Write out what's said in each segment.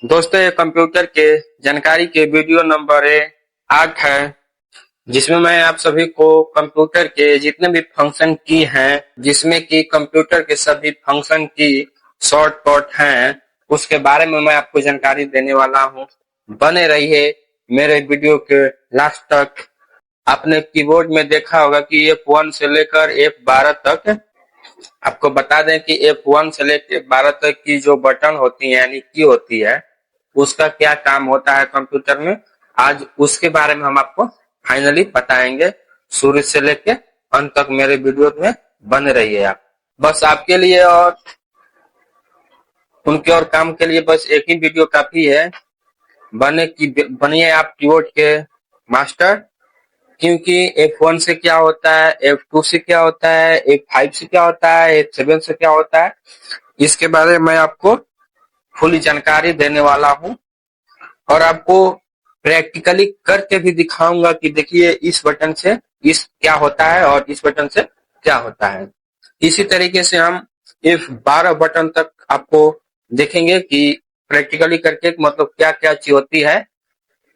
दोस्तों ये कंप्यूटर के जानकारी के वीडियो नंबर 8 है, जिसमें मैं आप सभी को कंप्यूटर के जितने भी फंक्शन की हैं, जिसमें कि कंप्यूटर के सभी फंक्शन की शॉर्टकट हैं, उसके बारे में मैं आपको जानकारी देने वाला हूं। बने रहिए मेरे वीडियो के लास्ट तक। आपने कीबोर्ड में देखा होगा कि F1 से लेकर F12 तक। आपको बता दें कि F1 से लेकर 12 तक की जो बटन होती है यानी की होती है, उसका क्या काम होता है कंप्यूटर में, आज उसके बारे में हम आपको फाइनली बताएंगे। शुरू से लेके अंत तक मेरे वीडियो में बने रहिए आप। बस आपके लिए और उनके और काम के लिए बस एक ही वीडियो काफी है। बनिए आप कीबोर्ड के मास्टर, क्योंकि F1 से क्या होता है, F2 से क्या होता है, F5 से क्या होता है, F7 से क्या होता है, इसके बारे में मैं आपको फुल जानकारी देने वाला हूं और आपको प्रैक्टिकली करके भी दिखाऊंगा कि देखिए इस बटन से इस क्या होता है और इस बटन से क्या होता है। इसी तरीके से हम F12 बटन तक आपको देखेंगे कि प्रैक्टिकली करके मतलब क्या क्या चीज होती है,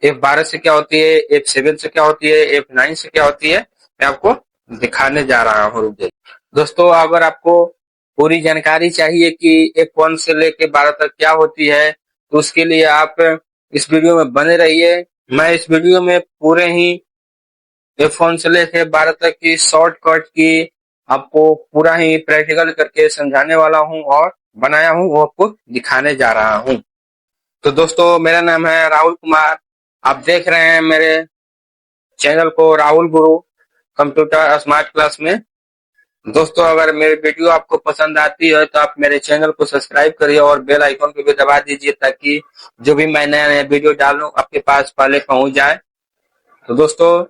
F12 से क्या होती है, F7 से क्या होती है, F9 से क्या होती है, मैं आपको दिखाने जा रहा हूँ। दोस्तों अगर आपको पूरी जानकारी चाहिए कि F1 से लेके 12 तक क्या होती है, तो उसके लिए आप इस वीडियो में बने रहिए। मैं इस वीडियो में पूरे ही F1 से लेके 12 तक की शॉर्टकट की आपको पूरा ही प्रैक्टिकल करके समझाने वाला हूं और बनाया हूं, वो आपको दिखाने जा रहा हूं। तो दोस्तों मेरा नाम है राहुल कुमार, आप देख रहे हैं मेरे चैनल को राहुल गुरु कंप्यूटर स्मार्ट क्लास में। दोस्तों अगर मेरी वीडियो आपको पसंद आती है तो आप मेरे चैनल को सब्सक्राइब करिए और बेल आइकन को भी दबा दीजिए, ताकि जो भी मैं नया नया वीडियो डालूं आपके पास पहले पहुंच जाए। तो दोस्तों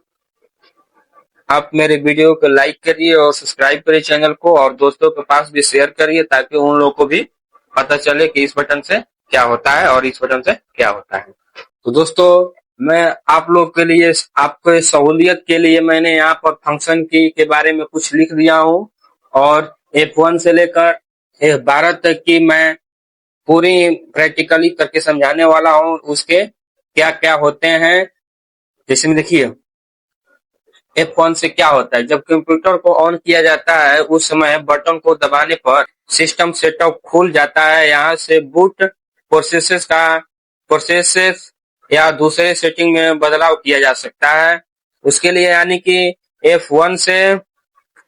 आप मेरे वीडियो को लाइक करिए और सब्सक्राइब करिए चैनल को, और दोस्तों के पास भी शेयर करिए ताकि उन लोगों को भी पता चले कि इस बटन से क्या होता है और इस बटन से क्या होता है। तो दोस्तों मैं आप लोग के लिए, आपके सहूलियत के लिए मैंने यहाँ पर फंक्शन की के बारे में कुछ लिख दिया हूँ, और F1 से लेकर F12 तक की मैं पूरी प्रैक्टिकली करके समझाने वाला हूँ, उसके क्या क्या होते हैं। जैसे में देखिए F1 से क्या होता है, जब कंप्यूटर को ऑन किया जाता है उस समय बटन को दबाने पर सिस्टम सेटअप खुल जाता है। यहाँ से बूट प्रोसेसेस या दूसरे सेटिंग में बदलाव किया जा सकता है। उसके लिए यानी कि F1 से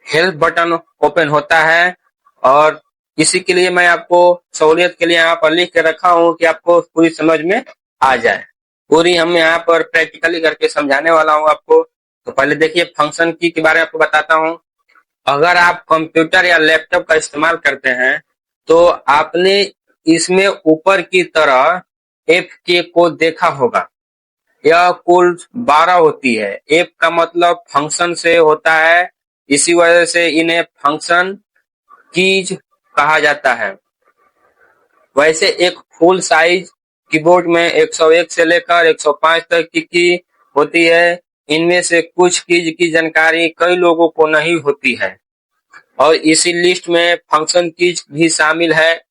हेल्प बटन ओपन होता है, और इसी के लिए मैं आपको सहूलियत के लिए यहाँ पर लिख के रखा हूँ कि आपको पूरी समझ में आ जाए। पूरी हम यहाँ पर प्रैक्टिकली करके समझाने वाला हूँ आपको। तो पहले देखिए फंक्शन की के बारे में आपको बताता हूँ। अगर आप कंप्यूटर या लैपटॉप का इस्तेमाल करते हैं तो आपने इसमें ऊपर की तरह एफ के को देखा होगा। यह कुल 12 होती है। एफ का मतलब फंक्शन से होता है, इसी वजह से इन्हें फंक्शन कीज कहा जाता है। वैसे एक फुल साइज कीबोर्ड में 101 से लेकर 105 तक की होती है। इनमें से कुछ कीज की जानकारी कई लोगों को नहीं होती है, और इसी लिस्ट में फंक्शन कीज भी शामिल है।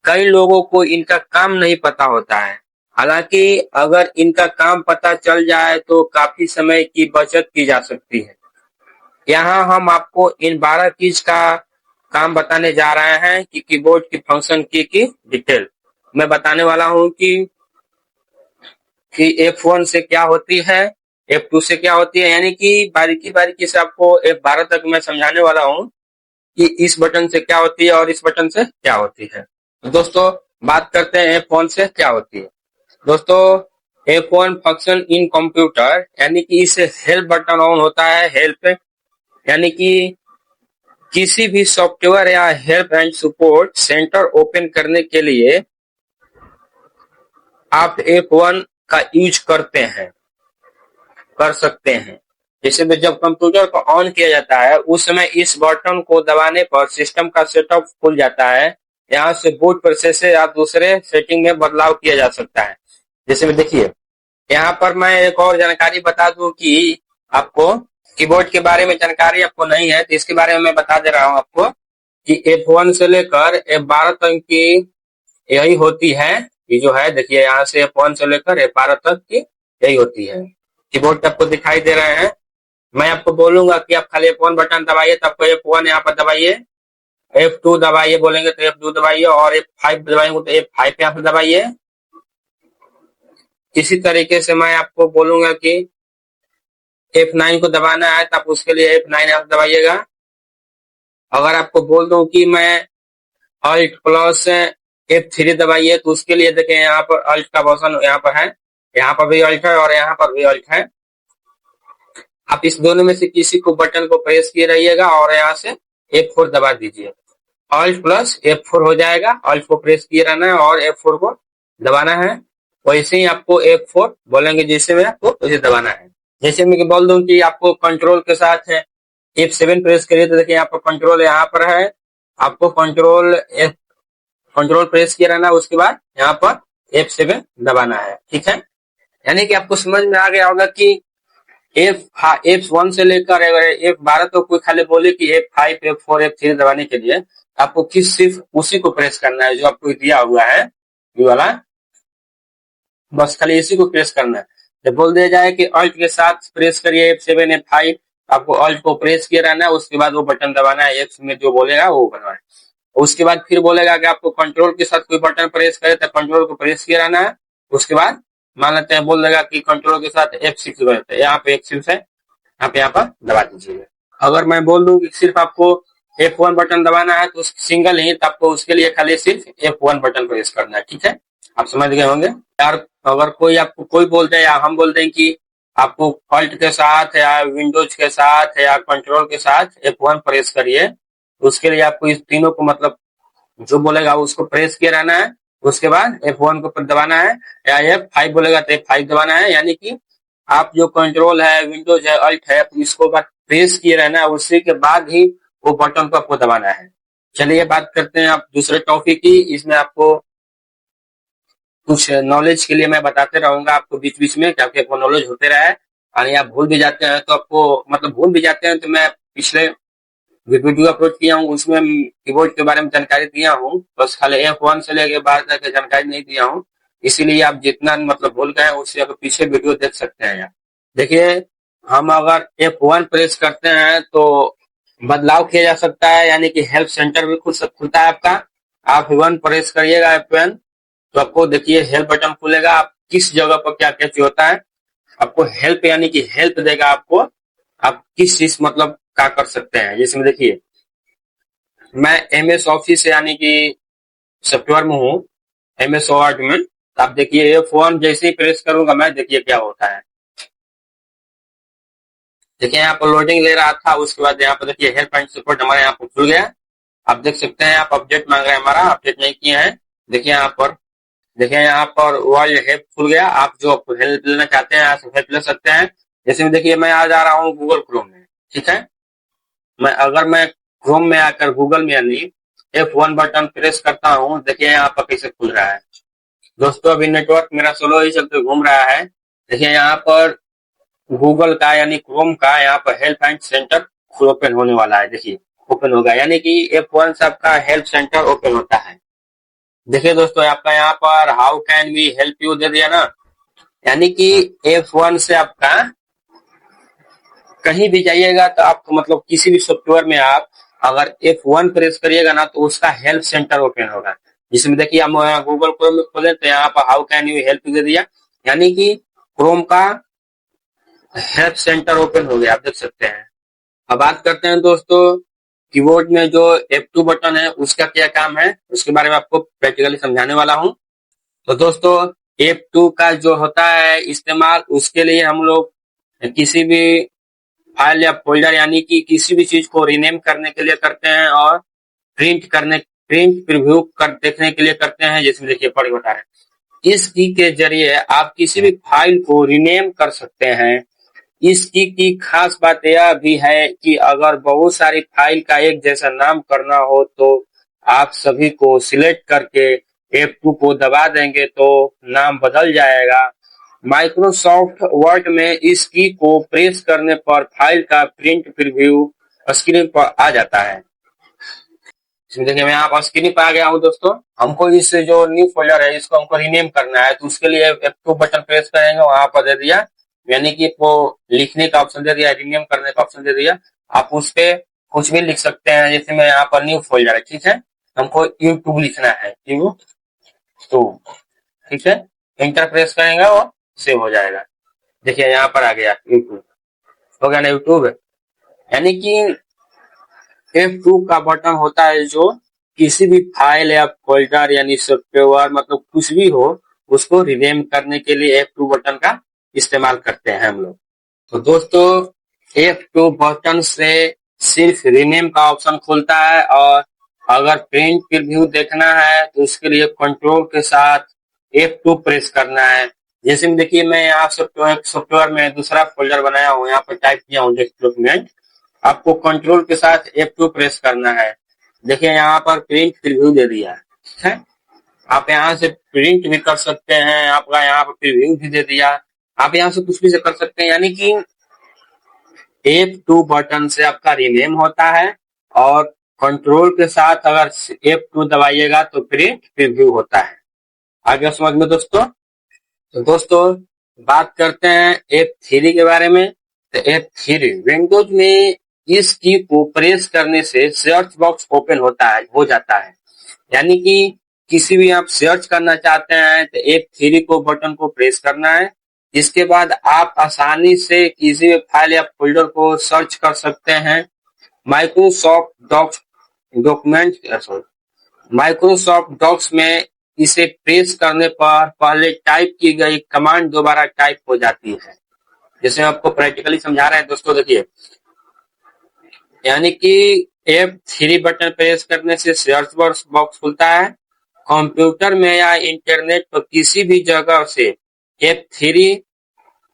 कई लोगों को इनका काम नहीं पता होता है, हालांकि अगर इनका काम पता चल जाए तो काफी समय की बचत की जा सकती है। यहाँ हम आपको इन 12 कीज का काम बताने जा रहे हैं कि कीबोर्ड की फंक्शन की डिटेल मैं बताने वाला हूँ कि F1 से क्या होती है, F2 से क्या होती है, यानी कि बारीकी बारीकी से आपको F12 तक मैं समझाने वाला हूँ कि इस बटन से क्या होती है और इस बटन से क्या होती है। तो दोस्तों बात करते हैं F1 से क्या होती है। दोस्तों F1 फंक्शन इन कंप्यूटर, यानी कि इसे हेल्प बटन ऑन होता है। हेल्प यानी कि किसी भी सॉफ्टवेयर या help and support centre open करने के लिए आप F1 का यूज कर सकते हैं। जैसे जब कंप्यूटर को ऑन किया जाता है उस समय इस बटन को दबाने पर सिस्टम का सेटअप खुल जाता है। यहाँ से बूट प्रोसेस या दूसरे सेटिंग में बदलाव किया जा सकता है। जैसे में देखिए यहाँ पर मैं एक और जानकारी बता दूं कि आपको कीबोर्ड के बारे में जानकारी आपको नहीं है, तो इसके बारे में मैं बता दे रहा हूँ आपको कि F1 से लेकर F12 तक की यही होती है। ये जो है देखिए यहाँ से F1 से लेकर F12 तक की यही होती है। कीबोर्ड पे आपको दिखाई दे रहे हैं। मैं आपको बोलूंगा कि आप खाली F1 बटन दबाइए तो आपको F1 यहाँ पर दबाइए, F2 दबाइए बोलेंगे तो F2 दबाइए, और F5 दबाएंगे तो F5 यहाँ पर दबाइए। इसी तरीके से मैं आपको बोलूंगा कि F9 को दबाना है तो आप उसके लिए F9 यहाँ पर दबाइएगा। अगर आपको बोल दूं कि मैं Alt प्लस F3 दबाइए तो उसके लिए देखें यहाँ पर Alt का ऑप्शन यहाँ पर है, यहाँ पर भी Alt है और यहाँ पर भी Alt है। आप इस दोनों में से किसी को बटन को प्रेस किए रहिएगा और यहाँ से F4 दबा दीजिए। Alt प्लस F4 हो जाएगा। Alt को प्रेस किए रहना है और F4 को दबाना है। वैसे ही आपको F4 बोलेंगे जैसे में आपको वैसे दबाना है। जैसे मैं बोल दूं कि आपको कंट्रोल के साथ है F7 प्रेस करिए तो देखिए यहाँ पर कंट्रोल यहाँ पर है, आपको कंट्रोल प्रेस किया रहना है, उसके बाद यहाँ पर F7 दबाना है। ठीक है, यानी कि आपको समझ में आ गया होगा कि F1 से लेकर F12 तो कोई खाली बोले कि F5 F4 F3 दबाने के लिए आपको सिर्फ उसी को प्रेस करना है जो आपको दिया हुआ है ये वाला, बस खाली इसी को प्रेस करना है। जब बोल दिया जाए कि Alt के साथ प्रेस करिए F7 F5, आपको Alt को प्रेस किए रहना है, उसके बाद वो बटन दबाना है, F में जो बोलेगा वो बनवाना है। उसके बाद फिर बोलेगा कि आपको कंट्रोल के साथ कोई बटन प्रेस करे तो कंट्रोल को प्रेस किए रहना है। उसके बाद मान लेते हैं बोल देगा कि कंट्रोल के साथ F6 दबाते हैं, यहाँ पे F6 है, आप यहाँ पर दबा दीजिएगा। अगर मैं बोल दूं कि सिर्फ आपको F1 बटन दबाना है तो सिंगल ही, तो आपको उसके लिए खाली सिर्फ F1 बटन प्रेस करना है। ठीक है, आप समझ गए होंगे यार। अगर कोई आपको कोई बोलते हैं या हम बोलते हैं कि आपको Alt के साथ या विंडोज के साथ या कंट्रोल के साथ F1 प्रेस करिए, तो उसके लिए आपको इस तीनों को मतलब जो बोलेगा उसको प्रेस किए रहना है, उसके बाद F1 को दबाना है, या F5 बोलेगा तो F5 दबाना है। यानी कि आप जो कंट्रोल है, विंडोज है, Alt है, इसको बाद प्रेस किए रहना है, उसी के बाद ही वो बटन को आपको दबाना है। चलिए बात करते हैं आप दूसरे टॉपिक की। इसमें आपको कुछ नॉलेज के लिए मैं बताते रहूंगा आपको बीच बीच में, ताकि आपको नॉलेज होते रहे। और आप भूल भी जाते हैं तो आपको मतलब भूल भी जाते हैं तो मैं पिछले वीडियो अपलोड किया हूँ उसमें कीबोर्ड के बारे में जानकारी दिया हूँ, बस खाली F1 से लेके बाद तक जानकारी नहीं दिया हूँ। इसीलिए आप जितना मतलब भूल गए उससे आप पीछे वीडियो देख सकते हैं। देखिए, हम अगर F1 प्रेस करते हैं तो बदलाव किया जा सकता है, यानी कि हेल्प सेंटर भी खुलता है आपका। आप F1 प्रेस करिएगा F1 तो आपको देखिए हेल्प बटन खुलेगा। आप किस जगह पर क्या क्या चीज होता है आपको हेल्प यानी कि हेल्प देगा आपको, आप किस चीज मतलब क्या कर सकते हैं। जैसे में देखिए मैं MS ऑफिस यानी कि सॉफ्टवेयर में हूँ, MS वर्ड में। आप देखिए F1 जैसे ही प्रेस करूंगा मैं, देखिए क्या होता है। देखिए यहाँ पर लोडिंग ले रहा था, उसके बाद यहाँ पर देखिए हेल्प एंड सपोर्ट हमारे यहाँ पर खुल गया। आप देख सकते हैं, आप अपडेट मांग रहे हैं, हमारा अपडेट नहीं किए हैं। देखिए यहाँ पर, देखिए यहाँ पर वर्ल्ड हेल्प खुल गया। आप जो हेल्प लेना चाहते हैं आप हेल्प ले सकते हैं। जैसे देखिए मैं आ जा रहा हूँ गूगल क्रोम में। ठीक है, अगर मैं क्रोम में आकर गूगल में यानी F1 बटन प्रेस करता हूँ, देखिए यहाँ पर कैसे खुल रहा है। दोस्तों अभी नेटवर्क मेरा स्लो ही चलते घूम रहा है। देखिए यहाँ पर गूगल का यानी क्रोम का यहाँ पर हेल्प एंड सेंटर ओपन होने वाला है। देखिए ओपन होगा, यानी कि F1 से आपका हेल्प सेंटर ओपन होता है। देखिए दोस्तों आपका यहाँ पर how can we help you दे दिया ना, यानी कि F1 से आपका कहीं भी जाइएगा तो आपको मतलब किसी भी सॉफ्टवेयर में आप अगर F1 प्रेस करिएगा ना तो उसका हेल्प सेंटर ओपन होगा। जिसमें देखिए हम गूगल क्रोम में खोले तो यहाँ पर हाउ कैन यू हेल्प दे दिया, यानी कि क्रोम का हेल्प सेंटर ओपन हो गया, आप देख सकते हैं। अब बात करते हैं दोस्तों कीबोर्ड में जो F2 बटन है उसका क्या काम है, उसके बारे में आपको प्रैक्टिकली समझाने वाला हूं। तो दोस्तों F2 का जो होता है इस्तेमाल, उसके लिए हम लोग किसी भी फाइल या फोल्डर यानी कि किसी भी चीज को रीनेम करने के लिए करते हैं और प्रिंट प्रीव्यू कर देखने के लिए करते हैं। जैसे देखिए पढ़ बता रहे, इस की के जरिए आप किसी भी फाइल को रीनेम कर सकते हैं। इस की खास बात यह भी है कि अगर बहुत सारी फाइल का एक जैसा नाम करना हो तो आप सभी को सिलेक्ट करके F2 को दबा देंगे तो नाम बदल जाएगा। माइक्रोसॉफ्ट वर्ड में इस की को प्रेस करने पर फाइल का प्रिंट प्रीव्यू स्क्रीन पर आ जाता है। इसमें देखिए मैं यहाँ पर स्क्रीन पर आ गया हूँ दोस्तों। हमको इस जो न्यू फोल्डर है इसको हमको रीनेम करना है, तो उसके लिए F2 बटन प्रेस करेंगे, वहां पर दे दिया, यानी कि वो लिखने का ऑप्शन दे दिया, रीनेम करने का ऑप्शन दे दिया। आप उस पे कुछ भी लिख सकते हैं, जैसे मैं यहाँ पर न्यू फोल्डर है, ठीक है, हमको यूट्यूब लिखना है, यूट्यूब, ठीक है, इंटर प्रेस करेंगे और सेव हो जाएगा। देखिए यहाँ पर आ गया यूट्यूब, हो गया ना यूट्यूब। यानी कि F2 का बटन होता है जो किसी भी फाइल या फोल्डर यानी सॉफ्टवेयर मतलब कुछ भी हो उसको रिनेम करने के लिए F2 बटन का इस्तेमाल करते हैं हम लोग। तो दोस्तों F2 बटन से सिर्फ रिनेम का ऑप्शन खुलता है, और अगर प्रिंट प्रीव्यू देखना है तो उसके लिए कंट्रोल के साथ F2 प्रेस करना है। जैसे में देखिए मैं यहाँ सॉफ्टवेयर में दूसरा फोल्डर बनाया हूँ, यहाँ पर टाइप किया हूँ डेस्कटॉप में, आपको कंट्रोल के साथ F2 प्रेस करना है। देखिए यहाँ पर प्रिंट प्रीव्यू दे दिया है, ठीक है, आप यहाँ से प्रिंट भी कर सकते हैं, आपका यहाँ पर प्रीव्यू भी दे दिया, आप यहाँ से कुछ भी कर सकते हैं। यानी कि F2 बटन से आपका रीनेम होता है, और कंट्रोल के साथ अगर F2 दबाइएगा तो प्रिंट प्रीव्यू होता है। आगे समझ में दोस्तों। तो दोस्तों बात करते हैं F3 के बारे में। तो F3 विंडोज में इस की को प्रेस करने से सर्च बॉक्स ओपन हो जाता है। यानी कि किसी भी आप सर्च करना चाहते हैं तो F3 को बटन को प्रेस करना है। इसके बाद आप आसानी से किसी भी फाइल या फोल्डर को सर्च कर सकते हैं। माइक्रोसॉफ्ट डॉक्स में इसे प्रेस करने पर पहले टाइप की गई कमांड दोबारा टाइप हो जाती है। जैसे हम आपको प्रैक्टिकली समझा रहे हैं दोस्तों, देखिए, यानी कि F3 बटन प्रेस करने से सर्च बॉक्स खुलता है। कंप्यूटर में या इंटरनेट पर किसी भी जगह से F3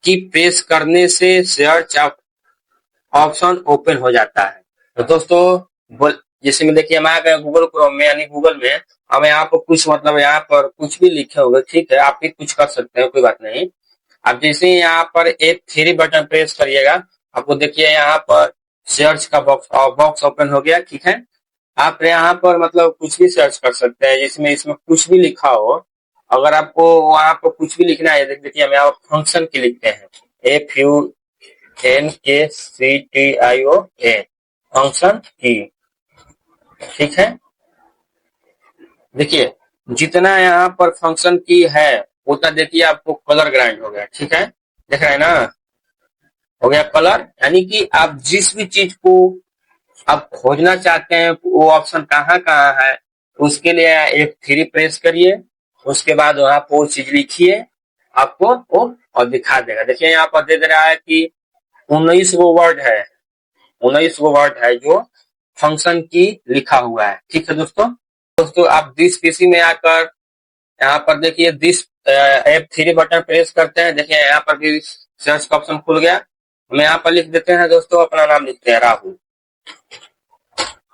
की प्रेस करने से सर्च ऑप्शन ओपन हो जाता है। तो दोस्तों जैसे में देखिए हम आ गए गूगल क्रोम में, यानी गूगल में, हम यहाँ पर कुछ मतलब यहाँ पर कुछ भी लिखे हुए, ठीक है, आप भी कुछ कर सकते हैं, कोई बात नहीं। आप जैसे ही यहाँ पर F3 बटन प्रेस करिएगा, आपको देखिए यहाँ पर सर्च का बॉक्स ओपन हो गया, ठीक है। आप यहाँ पर मतलब कुछ भी सर्च कर सकते हैं, जिसमें इसमें कुछ भी लिखा हो। अगर आपको वहां पर कुछ भी लिखना है, देखिए हम यहाँ फंक्शन की लिखते हैं, FUNKCTION, फंक्शन की, ठीक है। देखिए जितना यहाँ पर फंक्शन की है उतना देखिए आपको कलर ग्राइंड हो गया, ठीक है, देख रहे हैं ना, हो गया कलर। यानी कि आप जिस भी चीज को आप खोजना चाहते हैं वो ऑप्शन कहाँ कहाँ है, उसके लिए F3 प्रेस करिए, उसके बाद वहां पर वो चीज लिखिए, आपको वो और दिखा देगा। देखिए यहाँ पर दे दे रहा है कि 19 गो वर्ड है, 19 गो वर्ड है जो फंक्शन की लिखा हुआ है, ठीक है दोस्तों आप दिस पीसी में आकर यहाँ पर देखिए दिस F3 बटन प्रेस करते हैं, देखिए यहाँ पर भी सर्च का ऑप्शन खुल गया। हम यहाँ पर लिख देते हैं दोस्तों, अपना नाम लिखते हैं राहुल,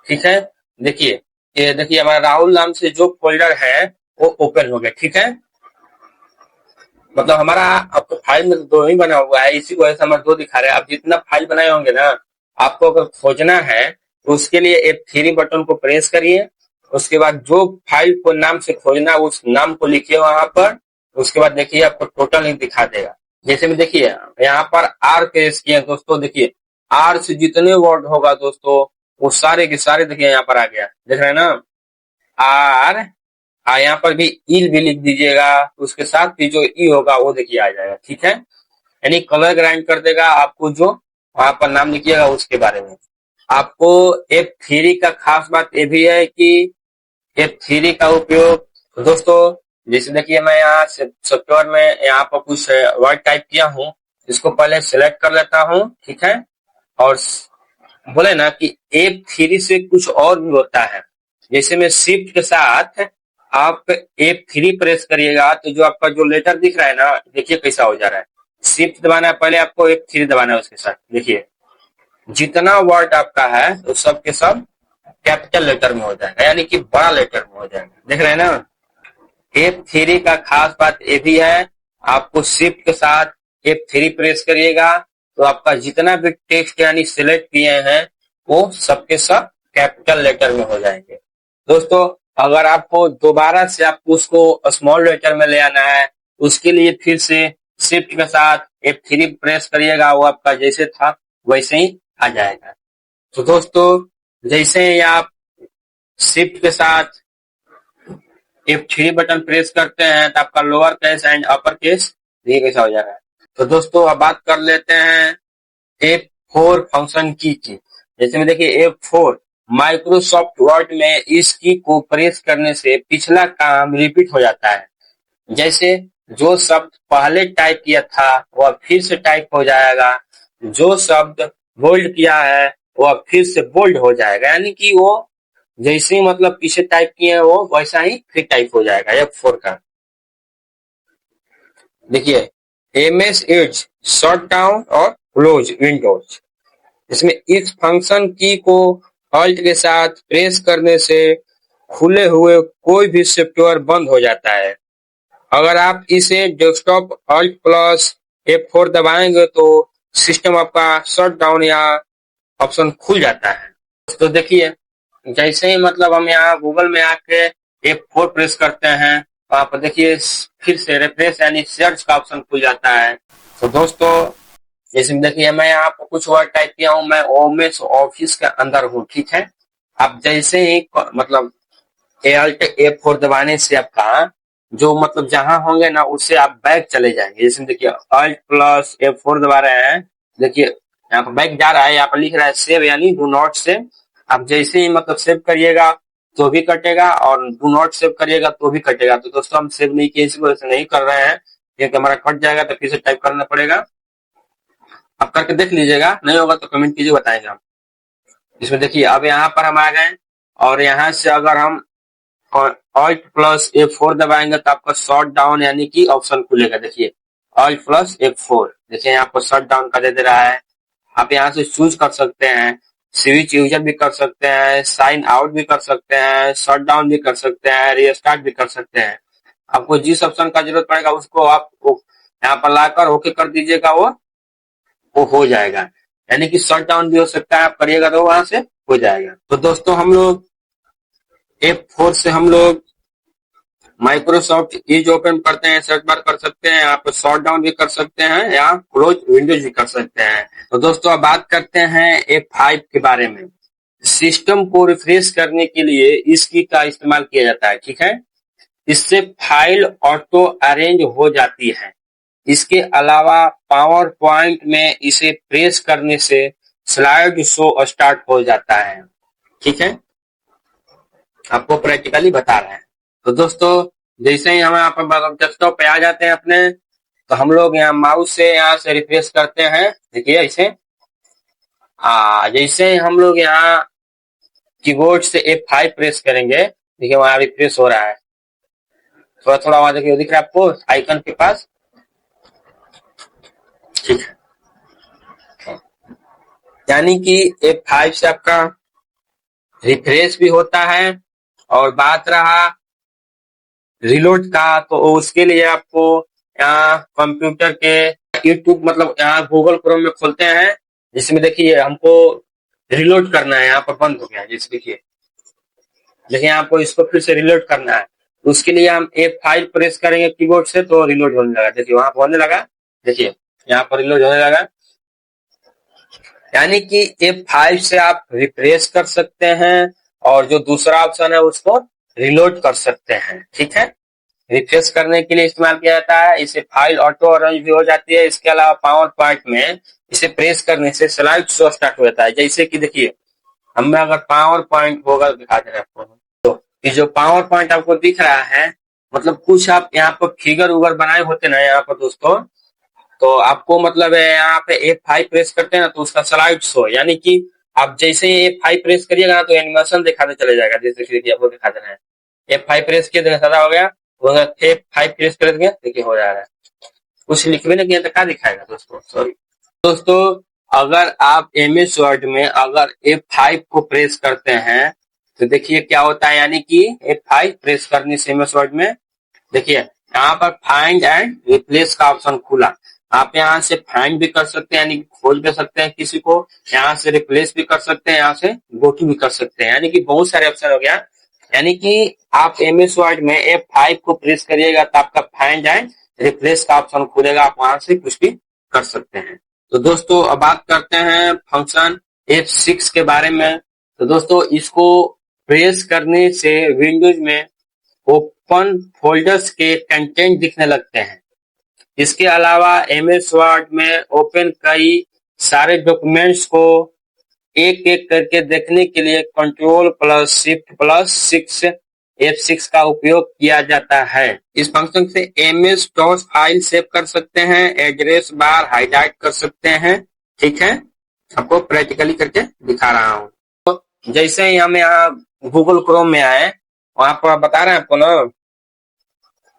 ठीक है। देखिए ये देखिए हमारा राहुल नाम से जो फोल्डर है वो ओपन हो गया, ठीक है। मतलब हमारा आपको फाइल में दो ही बना हुआ है, इसी वजह से हमारे दो दिखा रहे हैं। आप जितना फाइल बनाए होंगे ना, आपको अगर खोजना है तो उसके लिए F3 बटन को प्रेस करिए, उसके बाद जो फाइल को नाम से खोजना उस नाम को लिखिए वहां पर, उसके बाद देखिए आपको टोटल लिंक दिखा देगा। जैसे में देखिए यहाँ पर R प्रेस किए दोस्तों, देखिए R से जितने वर्ड होगा दोस्तों वो सारे के सारे देखिए यहाँ पर आ गया, देख रहे हैं ना, R, यहाँ पर भी इल भी लिख दीजिएगा, उसके साथ भी जो ई होगा वो देखिए आ जाएगा, ठीक है। यानी कलर ग्राइंड कर देगा आपको, जो वहां पर नाम लिखिएगा उसके बारे में। आपको F3 का खास बात ये भी है कि F3 का उपयोग दोस्तों, जैसे देखिए मैं यहाँ सॉफ्टवेयर में यहाँ पर कुछ वर्ड टाइप किया हूँ, इसको पहले सिलेक्ट कर लेता हूँ, ठीक है। और बोले ना कि F3 से कुछ और भी होता है, जैसे में शिफ्ट के साथ आप F3 प्रेस करिएगा तो जो आपका जो लेटर दिख रहा है ना, देखिए कैसा हो जा रहा है। शिफ्ट दबाना है पहले, आपको F3 दबाना है, उसके साथ देखिए जितना वर्ड आपका है वो सब के सब कैपिटल लेटर में हो जाएगा, यानी कि बड़ा लेटर में हो जाएगा, देख रहे हैं ना। F3 का खास बात ये भी है, आपको शिफ्ट के साथ F3 प्रेस करिएगा तो आपका जितना भी टेक्स्ट यानी सिलेक्ट किए हैं वो सबके सब कैपिटल लेटर में हो जाएंगे। दोस्तों अगर आपको दोबारा से आपको उसको स्मॉल लेटर में ले आना है, उसके लिए फिर से शिफ्ट के साथ F3 प्रेस करिएगा, वो आपका जैसे था वैसे ही आ जाएगा। तो दोस्तों जैसे ही आप शिफ्ट के साथ F3 बटन प्रेस करते हैं तो आपका lower case and upper case ये कैसा हो जाएगा। तो दोस्तों अब बात कर लेते हैं F4 फंक्शन की। जैसे में देखिए F4 माइक्रोसॉफ्ट वर्ड में इस की को प्रेस करने से पिछला काम रिपीट हो जाता है। जैसे जो शब्द पहले टाइप किया था वह फिर से टाइप हो जाएगा, जो शब्द बोल्ड किया है वह फिर से बोल्ड हो जाएगा, यानी कि वो जैसे ही मतलब पीछे टाइप किए हैं वो वैसा ही फिर टाइप हो जाएगा F4 का। देखिए MS एड्स शट डाउन और क्लोज विंडोज, इसमें इस फंक्शन की को ऑल्ट के साथ प्रेस करने से खुले हुए कोई भी सॉफ्टवेयर बंद हो जाता है। अगर आप इसे डेस्कटॉप ऑल्ट प्लस F4 दबाएंगे तो सिस्टम आपका शट डाउन या ऑप्शन खुल जाता है। तो देखिए जैसे ही मतलब हम यहाँ गूगल में आके F4 प्रेस करते हैं तो आप देखिए फिर से रिफ्रेश यानी सर्च का ऑप्शन खुल जाता है। तो दोस्तों जैसे देखिए मैं यहाँ पर कुछ वर्ड टाइप किया हूँ, मैं ओमेस ऑफिस के अंदर हूँ, ठीक है। आप जैसे ही मतलब Alt F4 दबाने से आपका जो मतलब जहां होंगे ना उससे आप बैक चले जाएंगे। जैसे देखिए Alt प्लस F4 दबा रहे हैं, देखिए यहाँ पर बैक जा रहा है, यहाँ पर लिख रहा है सेव यानी डू नॉट सेव। आप जैसे ही मतलब सेव करिएगा तो भी कटेगा और डू नॉट सेव करिएगा तो भी कटेगा। तो दोस्तों हम सेव नहीं किए इसी वजह से नहीं कर रहे हैं, क्योंकि हमारा कट जाएगा तो फिर से टाइप करना पड़ेगा। आप करके देख लीजिएगा, नहीं होगा तो कमेंट कीजिए, बताएंगे हम। इसमें देखिए अब यहाँ पर हम आ गए और यहाँ से अगर हम Alt प्लस F4 दबाएंगे तो आपका शॉट डाउन यानी कि ऑप्शन खुलेगा। देखिए Alt प्लस F4, देखिए यहाँ पर शट डाउन कर दे रहा है। आप यहाँ से चूज कर सकते हैं, स्विच यूजर भी कर सकते हैं, साइन आउट भी कर सकते हैं, शट डाउन भी कर सकते हैं, रीस्टार्ट भी कर सकते हैं। आपको जिस ऑप्शन का जरूरत पड़ेगा उसको आप यहाँ पर लाकर ओके कर दीजिएगा, वो हो जाएगा। यानी कि शट डाउन भी हो सकता है, आप करिएगा तो वहां से हो जाएगा। तो दोस्तों हम लोग F4 से हम लोग माइक्रोसॉफ्ट ईज ओपन करते हैं, सर्च बार कर सकते हैं, आप शॉट डाउन भी कर सकते हैं या क्लोज विंडोज भी कर सकते हैं। तो दोस्तों अब बात करते हैं F5 के बारे में। सिस्टम को रिफ्रेश करने के लिए इस की का इस्तेमाल किया जाता है, ठीक है। इससे फाइल ऑटो अरेंज हो जाती है। इसके अलावा पावर पॉइंट में इसे प्रेस करने से स्लाइड शो स्टार्ट हो जाता है, ठीक है। आपको प्रैक्टिकली बता रहे हैं। तो दोस्तों जैसे ही हम यहाँ पर डेस्कटॉप पे आ जाते हैं अपने, तो हम लोग यहाँ माउस से यहाँ से रिफ्रेश करते हैं। देखिए ऐसे जैसे ही हम लोग यहाँ कीबोर्ड से F5 प्रेस करेंगे, देखिए वहां रिफ्रेश हो रहा है। थोड़ा थोड़ा वहां देखिए दिख रहा है आपको आइकन के पास, ठीक है। यानी कि F5 से आपका रिफ्रेश भी होता है। और बात रहा रिलोड का, तो उसके लिए आपको यहाँ कंप्यूटर के यूट्यूब मतलब यहाँ गूगल क्रोम में खोलते हैं, जिसमें देखिए हमको रिलोड करना है, यहाँ पर बंद हो गया है। जैसे देखिए आपको इसको फिर से रिलोड करना है, उसके लिए हम F5 प्रेस करेंगे कीबोर्ड से तो रिलोड होने लगा। देखिए वहां पर होने लगा, देखिए यहाँ पर रिलोड होने लगा। यानी कि F5 से आप रिफ्रेश कर सकते हैं और जो दूसरा ऑप्शन है उसको रिलोड कर सकते हैं, ठीक है। रिफ्रेश करने के लिए इस्तेमाल किया जाता है, इसे फाइल ऑटो अरेंज भी हो जाती है। इसके अलावा पावर पॉइंट में इसे प्रेस करने से स्लाइड शो स्टार्ट हो जाता है। जैसे कि देखिए हमें अगर पावर पॉइंट होगा दिखा दे रहे हैं आपको, तो ये जो पावर पॉइंट आपको दिख रहा है मतलब कुछ आप यहाँ पर फिगर उगर बनाए होते ना यहाँ पर दोस्तों, तो आपको मतलब यहाँ पे F5 प्रेस करते हैं ना तो उसका स्लाइड शो, यानी कि आप जैसे ही F5 प्रेस करिएगा ना तो एनिमेशन दिखाने चले जाएगा। जैसे कि आपको दिखा दे रहे हैं F5 प्रेस किया देखिए सादा हो गया, F5 प्रेस कर दिया देखिए हो जा रहा है। कुछ लिख भी नहीं किया तो क्या दिखाएगा दोस्तों, सॉरी। दोस्तों अगर आप MS वर्ड में अगर F5 को प्रेस करते हैं तो देखिए क्या होता है, यानी कि F5 प्रेस करने से MS वर्ड में देखिए यहाँ पर फाइंड एंड रिप्लेस का ऑप्शन खुला। आप यहाँ से फाइंड भी कर सकते हैं यानी खोज भी सकते हैं किसी को, यहाँ से रिप्लेस भी कर सकते हैं, यहाँ से गो टू भी कर सकते हैं, यानी कि बहुत सारे ऑप्शन हो गया। यानी कि आप एमएस वर्ड में F5 को प्रेस करिएगा तो आपका फाइंड एंड रिप्लेस का ऑप्शन खुलेगा, आप वहां से कुछ भी कर सकते हैं। तो दोस्तों अब बात करते हैं फंक्शन F6 के बारे में। तो दोस्तों इसको प्रेस करने से विंडोज में ओपन फोल्डर्स के कंटेंट दिखने लगते हैं। इसके अलावा एमएस वर्ड में ओपन कई सारे डॉक्यूमेंट्स को एक एक करके देखने के लिए Ctrl+Shift+6 F6 का उपयोग किया जाता है। इस फंक्शन से एमएस डॉस फाइल सेव कर सकते हैं, एड्रेस बार हाईलाइट कर सकते हैं। ठीक है, आपको प्रैक्टिकली करके दिखा रहा हूँ। तो जैसे ही हम यहाँ गूगल क्रोम में आए, वहां पर बता रहे हैं आपको ना,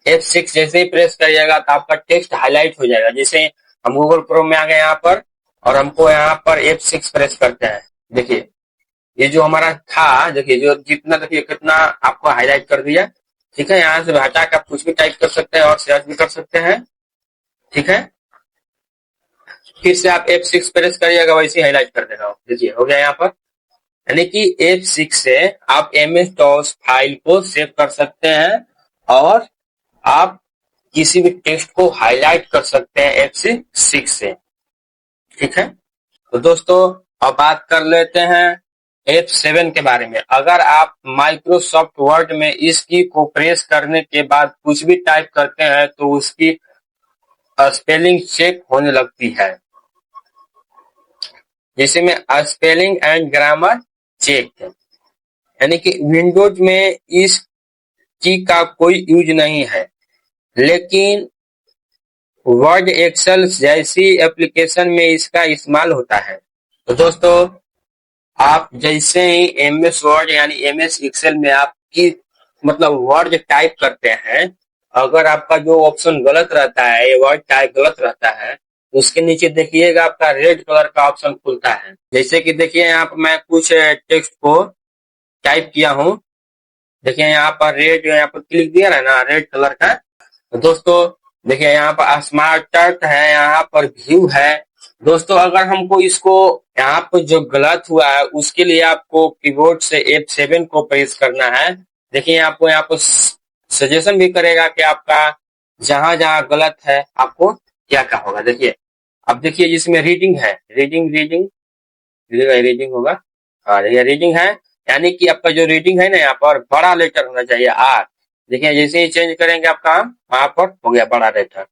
F6 जैसे ही प्रेस करिएगा तो आपका टेक्स्ट हाईलाइट हो जाएगा। जैसे हम गूगल क्रोम में आ गए यहाँ पर और हमको यहाँ पर F6 प्रेस करते हैं, देखिए ये जो हमारा था, देखिए जो जितना, देखिए कितना आपको हाईलाइट कर दिया। ठीक है, यहाँ से हटा के आप कुछ भी टाइप कर सकते हैं और सर्च भी कर सकते हैं। ठीक है, फिर से आप F6 प्रेस करिएगा, वैसे हाईलाइट कर देगा। देखिए हो गया यहाँ पर। यानी कि F6 से आप MS DOS फाइल को सेव कर सकते हैं और आप किसी भी टेक्स्ट को हाईलाइट कर सकते हैं F6 से। ठीक है, तो दोस्तों अब बात कर लेते हैं F7 के बारे में। अगर आप माइक्रोसॉफ्ट वर्ड में इस की को प्रेस करने के बाद कुछ भी टाइप करते हैं तो उसकी स्पेलिंग चेक होने लगती है, जैसे में स्पेलिंग एंड ग्रामर चेक। यानी कि विंडोज में इस की का कोई यूज नहीं है, लेकिन वर्ड एक्सेल जैसी एप्लीकेशन में इसका इस्तेमाल होता है। तो दोस्तों आप जैसे ही एमएस वर्ड यानी एमएस एक्सेल में आपकी मतलब वर्ड टाइप करते हैं, अगर आपका जो ऑप्शन गलत रहता है, वर्ड टाइप गलत रहता है, तो उसके नीचे देखिएगा आपका रेड कलर का ऑप्शन खुलता है। जैसे कि देखिए यहाँ पर मैं कुछ टेक्स्ट को टाइप किया हूँ, देखिए यहाँ पर रेड, यहाँ पर क्लिक दिया है ना रेड कलर का। तो दोस्तों देखिए यहाँ पर स्मार्ट है, यहाँ पर व्यू है। दोस्तों अगर हमको इसको यहाँ पर जो गलत हुआ है उसके लिए आपको कीबोर्ड से F7 को प्रेस करना है। देखिए आपको यहाँ पर सजेशन भी करेगा कि आपका जहां जहां गलत है आपको क्या क्या होगा। देखिए अब देखिए जिसमें रीडिंग है, रीडिंग रीडिंग रीडिंग होगा, हाँ ये रीडिंग है। यानी कि आपका जो रीडिंग है ना यहाँ पर बड़ा लेटर होना चाहिए R। देखिए जैसे ही चेंज करेंगे आपका वहां पर हो गया बड़ा लेटर।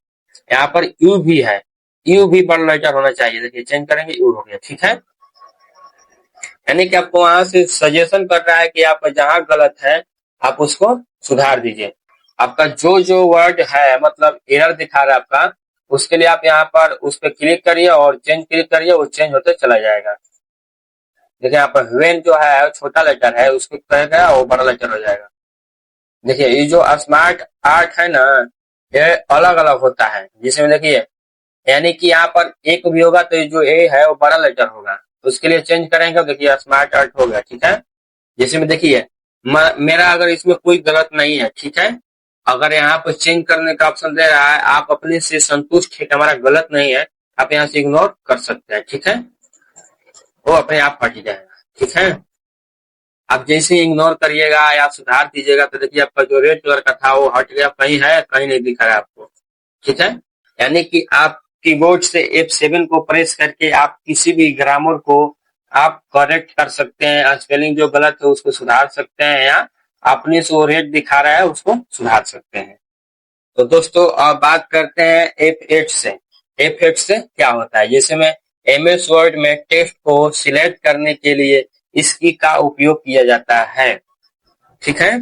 यहाँ पर यू भी है, यू भी बड़ा लेटर होना चाहिए। देखिए चेंज करेंगे यू हो गया। ठीक है, यानी कि आपको वहां से सजेशन कर रहा है कि आप जहां गलत है आप उसको सुधार दीजिए। आपका जो जो वर्ड है मतलब एरर दिखा रहा है आपका, उसके लिए आप यहाँ पर उस पर क्लिक करिए और चेंज क्लिक करिए, वो चेंज होते चला जाएगा। देखिए यहाँ पर वेन जो है छोटा लेटर है, उसको कहेगा वो बड़ा लेटर हो जाएगा। देखिए ये जो स्मार्ट आर्ट है ना, ये अलग अलग होता है, जिसमें देखिए यानी कि यहाँ पर एक भी होगा तो जो ए है वो बड़ा लेटर होगा, उसके लिए चेंज करेंगे। देखिए स्मार्ट आर्ट हो गया। ठीक है, जैसे में देखिए मेरा अगर इसमें कोई गलत नहीं है, ठीक है, अगर यहाँ पर चेंज करने का ऑप्शन दे रहा है, आप अपने से संतुष्ट है कि हमारा गलत नहीं है, आप यहाँ से इग्नोर कर सकते हैं। ठीक है, वो अपने आप हट जाएगा। ठीक है, आप जैसे ही इग्नोर करिएगा या सुधार दीजिएगा तो देखिए आपका जो रेड कलर का था वो हट गया, कहीं है कहीं नहीं दिख रहा है आपको। ठीक है, यानी कि आप कीबोर्ड से F7 को प्रेस करके आप किसी भी ग्रामर को आप करेक्ट कर सकते हैं, स्पेलिंग जो गलत है उसको सुधार सकते हैं, या अपने से वो रेड दिखा रहा है उसको सुधार सकते हैं। तो दोस्तों अब बात करते हैं F8 से। F8 से क्या होता है, जैसे में MS वर्ड में टेक्स्ट को सिलेक्ट करने के लिए इस की का उपयोग किया जाता है। ठीक है,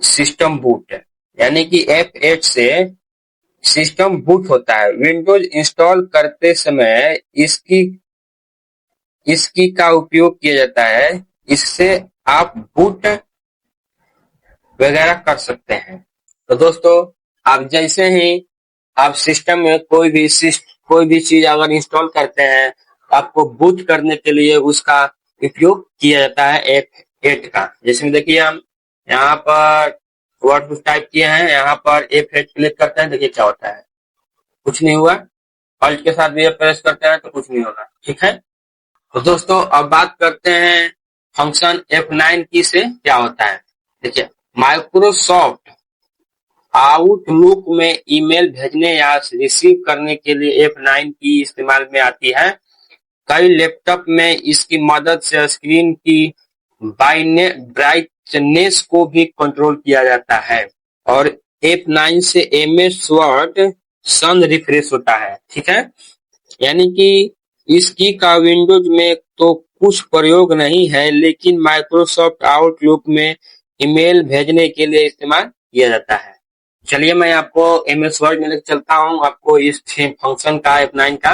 सिस्टम बूट, यानी कि F8 से सिस्टम बूट होता है। विंडोज इंस्टॉल करते समय इसकी का उपयोग किया जाता है, इससे आप बूट वगैरह कर सकते हैं। तो दोस्तों आप जैसे ही आप सिस्टम में कोई भी चीज अगर इंस्टॉल करते हैं, आपको बूट करने के लिए उसका उपयोग किया जाता है F8 का। जैसे देखिए हम यहाँ पर वर्ड टाइप किए हैं, यहाँ पर F8 क्लिक करते हैं, देखिए क्या होता है, कुछ नहीं हुआ। अल्ट के साथ भी प्रेस करते हैं तो कुछ नहीं होगा। ठीक है, तो दोस्तों अब बात करते हैं फंक्शन F9 की से क्या होता है। देखिए, माइक्रोसॉफ्ट आउटलुक में ईमेल भेजने या रिसीव करने के लिए F9 की इस्तेमाल में आती है। कई लैपटॉप में इसकी मदद से स्क्रीन की ब्राइटनेस को भी कंट्रोल किया जाता है और F9 से MS वर्ड सन रिफ्रेश होता है। ठीक है, यानी कि इस की का विंडोज में तो कुछ प्रयोग नहीं है, लेकिन माइक्रोसॉफ्ट आउटलुक में ईमेल भेजने के लिए इस्तेमाल किया जाता है। चलिए मैं आपको MS वर्ड में लेकर चलता हूँ, आपको इस फंक्शन का F9 का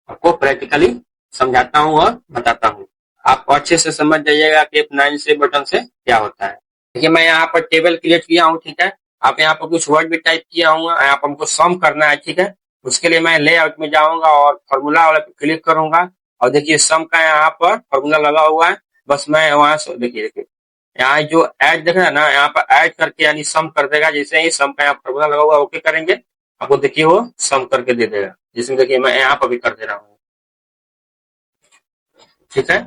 आपको प्रैक्टिकली समझाता हूँ और बताता हूँ। आप अच्छे से समझ जाइएगा कि F9 से बटन से क्या होता है। देखिए, मैं यहाँ पर टेबल क्रिएट किया हूँ। ठीक है, आप यहाँ पर कुछ वर्ड भी टाइप किया हूँ, यहाँ पर हमको सम करना है। ठीक है, उसके लिए मैं लेआउट में जाऊंगा और फॉर्मूला वाला पे क्लिक करूंगा और देखिए सम का यहाँ पर फॉर्मूला लगा हुआ है। बस मैं वहां से देखिए देखिए यहाँ जो ऐड देख रहे हैं ना, यहाँ पर ऐड करके यानी सम कर देगा। जैसे ही सम का यहाँ फॉर्मूला लगा हुआ है, ओके करेंगे, आपको देखिए वो सम करके दे देगा। जिसमें देखिए मैं यहाँ पर भी कर दे रहा हूँ। ठीक है,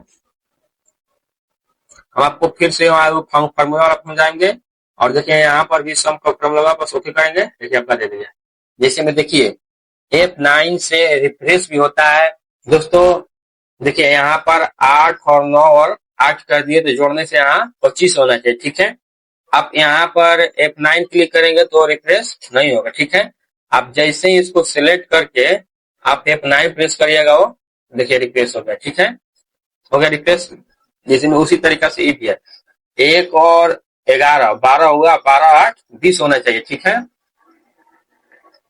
हम आपको फिर से फॉर्मूला वाला में जाएंगे और देखिए यहाँ पर भी सम का फॉर्मूला बस ओके करेंगे, देखिए आपका दे दिया। जैसे में देखिए F9 से रिफ्रेश भी होता है दोस्तों। देखिए यहाँ पर 8 और 9 और 8 कर दिए तो जोड़ने से यहाँ 25 होना चाहिए। ठीक है, आप यहाँ पर F9 क्लिक करेंगे तो रिफ्रेश नहीं होगा। ठीक है, आप जैसे ही इसको सिलेक्ट करके आप F9 प्रेस करिएगा, वो देखिए रिफ्रेश हो गया। ठीक है, हो गया रिफ्रेश। जैसे में उसी तरीका से ये भी है, 1 और 11 12 हुआ, 12 8 20 होना चाहिए। ठीक है,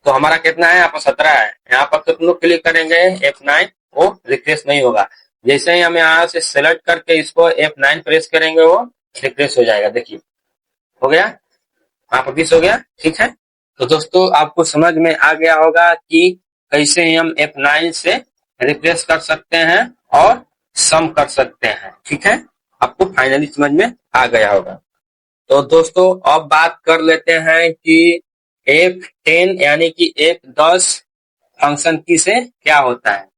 तो हमारा कितना है, यहाँ पर 17 है। यहाँ पर कितनों क्लिक करेंगे F9, वो रिफ्रेश नहीं होगा। जैसे ही हम यहाँ से सेलेक्ट करके इसको F9 प्रेस करेंगे, वो रिफ्रेश हो जाएगा। देखिए हो गया, यहाँ पर 20 हो गया। ठीक है, तो दोस्तों आपको समझ में आ गया होगा कि कैसे हम F9 से रिफ्रेश कर सकते हैं और सम कर सकते हैं। ठीक है, आपको फाइनली समझ में आ गया होगा। तो दोस्तों अब बात कर लेते हैं कि F10 यानी कि F10 फंक्शन की से क्या होता है।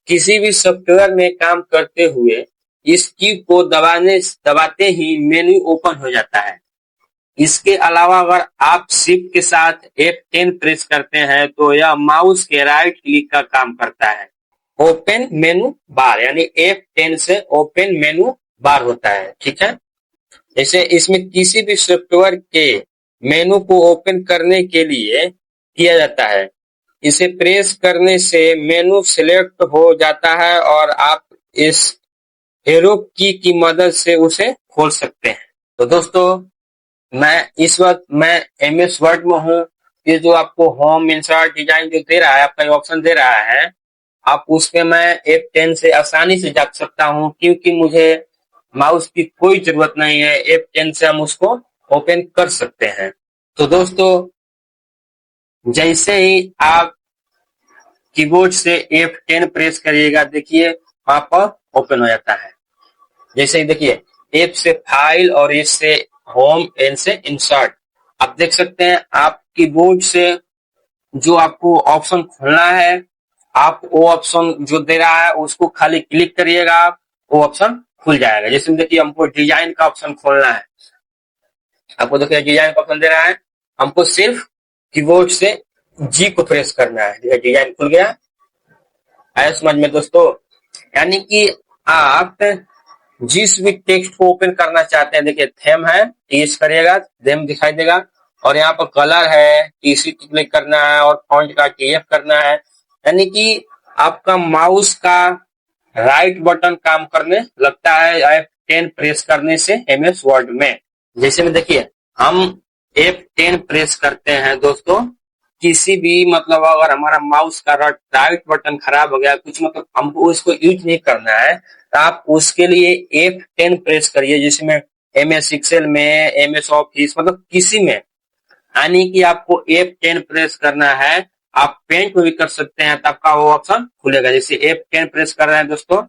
किसी भी सॉफ्टवेयर में काम करते हुए इस की को दबाते ही मेन्यू ओपन हो जाता है। इसके अलावा अगर आप शिफ्ट के साथ F10 प्रेस करते हैं तो यह माउस के राइट क्लिक का काम करता है। ओपन मेनू बार यानी F10 से ओपन मेनू बार होता है। ठीक है, जैसे इसमें किसी भी सॉफ्टवेयर के मेनू को ओपन करने के लिए किया जाता है। इसे प्रेस करने से मेनू सिलेक्ट हो जाता है और आप इस एरो की मदद से उसे खोल सकते हैं। तो दोस्तों मैं इस वक्त मैं MS वर्ड में हूँ। ये जो आपको होम इंसर्ट डिजाइन जो दे रहा है, आपका ऑप्शन दे रहा है, आप उस पे मैं F10 से आसानी से जा सकता हूँ, क्योंकि मुझे माउस की कोई जरूरत नहीं है। F10 से हम उसको ओपन कर सकते हैं। तो दोस्तों जैसे ही आप कीबोर्ड से F10 प्रेस करिएगा, देखिए वहां पर ओपन हो जाता है। जैसे ही देखिए F से फाइल और S से होम, N से इंसर्ट। आप देख सकते हैं आप कीबोर्ड से जो आपको ऑप्शन खोलना है, आप वो ऑप्शन जो दे रहा है उसको खाली क्लिक करिएगा, आप वो ऑप्शन खुल जाएगा। जैसे देखिए हमको डिजाइन का ऑप्शन खोलना है, आपको देखिए डिजाइन का ऑप्शन दे रहा है, हमको सिर्फ कीबोर्ड से G को प्रेस करना है। देखिए डिजाइन खुल गया। आया समझ में दोस्तों, यानी कि आप जिस भी टेक्स्ट को ओपन करना चाहते हैं, देखिए थेम है, टीएच करिएगा, थेम दिखाई देगा और यहाँ पर कलर है, टीसी क्लिक करना है और फॉन्ट का TF करना है। यानी कि आपका माउस का राइट बटन काम करने लगता है F10 प्रेस करने से MS वर्ड में। जैसे में देखिए हम F10 प्रेस करते हैं दोस्तों, किसी भी मतलब अगर हमारा माउस का राइट बटन खराब हो गया, कुछ मतलब हमको इसको यूज नहीं करना है, तो आप उसके लिए F10 प्रेस करिए। जिसमें MS Excel में, MS ऑफिस, मतलब किसी में, यानी कि आपको F10 प्रेस करना है। आप पेंट में भी कर सकते हैं, तो आपका वो ऑप्शन खुलेगा। जैसे F10 प्रेस कर रहे हैं दोस्तों,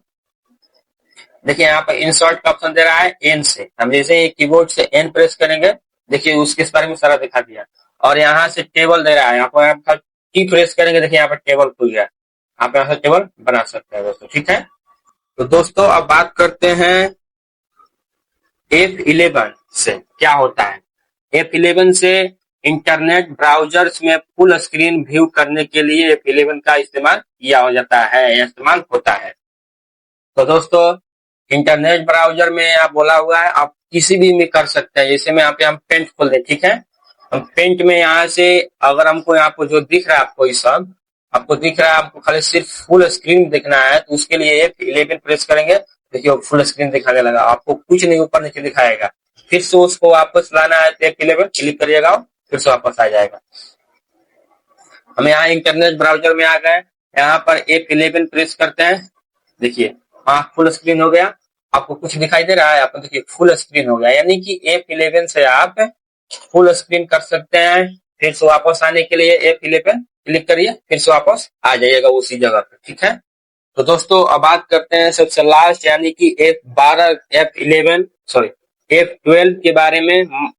देखिए यहाँ पर इंसर्ट का ऑप्शन दे रहा है N से। हम जैसे कीबोर्ड से N प्रेस करेंगे, देखिए उसके बारे में सारा दिखा दिया। और यहाँ से टेबल दे रहा है, यहाँ पर की प्रेस करेंगे, देखिए यहाँ पर टेबल खुल गया। आप यहाँ से टेबल बना सकते हैं दोस्तों। ठीक है, तो दोस्तों अब बात करते हैं F11 से क्या होता है, F11 से इंटरनेट ब्राउजर्स में फुल स्क्रीन व्यू करने के लिए F11 का इस्तेमाल किया हो जाता है या इस्तेमाल होता है। तो दोस्तों इंटरनेट ब्राउजर में आप बोला हुआ है, आप किसी भी में कर सकते हैं। जैसे मैं यहाँ पे हम पेंट खोल दे, ठीक है, हम पेंट में यहाँ से अगर हमको यहाँ पे जो दिख रहा है आपको, ये सब आपको दिख रहा है, आपको खाली सिर्फ फुल स्क्रीन देखना है तो उसके लिए F11 प्रेस करेंगे, देखिए फुल स्क्रीन दिखाने लगा, आपको कुछ नहीं ऊपर नीचे दिखाएगा। फिर से उसको वापस लाना है तो F11 क्लिक करिएगा, फिर से वापस आ जाएगा। हम यहाँ इंटरनेट ब्राउजर में आ गए, यहाँ पर F11 प्रेस करते हैं, देखिए हाँ फुल स्क्रीन हो गया, आपको कुछ दिखाई दे रहा है, आपको देखिए फुल स्क्रीन हो गया। यानी कि F11 से आप फुल स्क्रीन कर सकते हैं। फिर से वापस आने के लिए F11 क्लिक करिए, फिर से वापस आ जाइएगा उसी जगह पे, ठीक है। तो दोस्तों अब बात करते हैं सबसे लास्ट यानी कि F12 F11 सॉरी F12 के बारे में।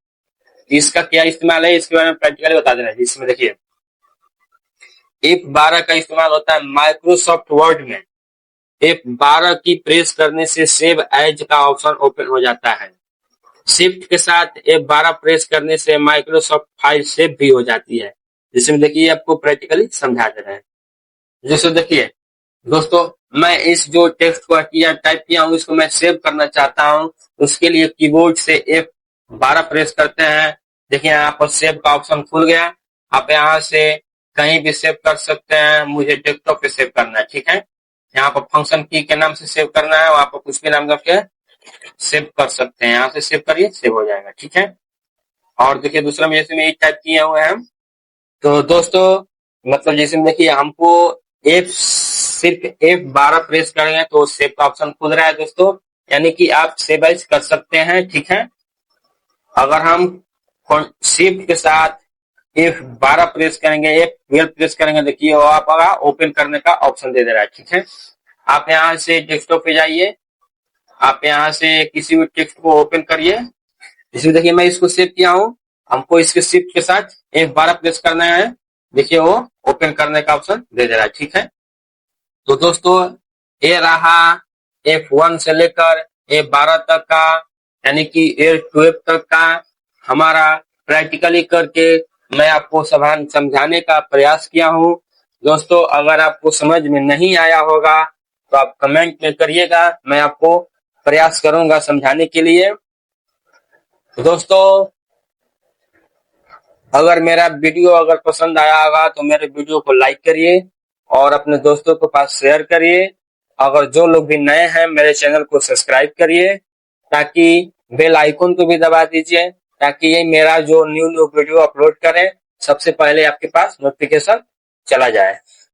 इसका क्या इस्तेमाल है इसके बारे में प्रैक्टिकली बता देना है। इसमें देखिए F12 का इस्तेमाल होता है माइक्रोसॉफ्ट वर्ड में। F12 की प्रेस करने से सेव एज का ऑप्शन ओपन हो जाता है। शिफ्ट के साथ F12 प्रेस करने से माइक्रोसॉफ्ट फाइल सेव भी हो जाती है। जिसमें देखिए आपको प्रैक्टिकली समझा दे रहे हैं। जैसे देखिए दोस्तों मैं इस जो टेक्स्ट को किया टाइप किया हूँ इसको मैं सेव करना चाहता हूँ, उसके लिए कीबोर्ड से F12 प्रेस करते हैं। देखिए यहाँ पर सेव का ऑप्शन खुल गया, आप यहाँ से कहीं भी सेव कर सकते हैं। मुझे डेस्कटॉप पे सेव करना है, ठीक है। यहाँ पर फंक्शन की के नाम से सेव करना है, वहां पर कुछ भी नाम करके सेव कर सकते हैं। यहाँ से सेव करिए, सेव हो जाएगा, ठीक है। और देखिए दूसरा में जैसे में टाइप किए हुए हैं हम, तो दोस्तों मतलब जैसे देखिए हमको सिर्फ F12 प्रेस करेंगे तो सेव का ऑप्शन खुल रहा है दोस्तों, यानी कि आप सेव एज कर सकते हैं, ठीक है। अगर हम शिफ्ट के साथ F12 प्रेस करेंगे, F12 प्रेस करेंगे, देखिए वो आपका ओपन करने का ऑप्शन दे दे रहा है, ठीक है। आप यहाँ से डेस्कटॉप पे जाइए, आप यहाँ से किसी भी टेक्स्ट को ओपन करिए। इसमें देखिए मैं इसको सेव किया हूँ, हमको इसके शिफ्ट के साथ F12 प्रेस करना है, देखिए वो ओपन करने का ऑप्शन दे दे रहा है, ठीक है। तो दोस्तों ये रहा F1 से लेकर F12 तक का यानी कि F12 तक का हमारा प्रैक्टिकली करके मैं आपको समझाने का प्रयास किया हूँ। दोस्तों अगर आपको समझ में नहीं आया होगा तो आप कमेंट में करिएगा, मैं आपको प्रयास करूंगा समझाने के लिए। दोस्तों अगर मेरा वीडियो अगर पसंद आया होगा तो मेरे वीडियो को लाइक करिए और अपने दोस्तों के पास शेयर करिए। अगर जो लोग भी नए हैं मेरे चैनल को सब्सक्राइब करिए, ताकि बेल आइकन को भी दबा दीजिए, ताकि ये मेरा जो न्यू वीडियो अपलोड करें सबसे पहले आपके पास नोटिफिकेशन चला जाए।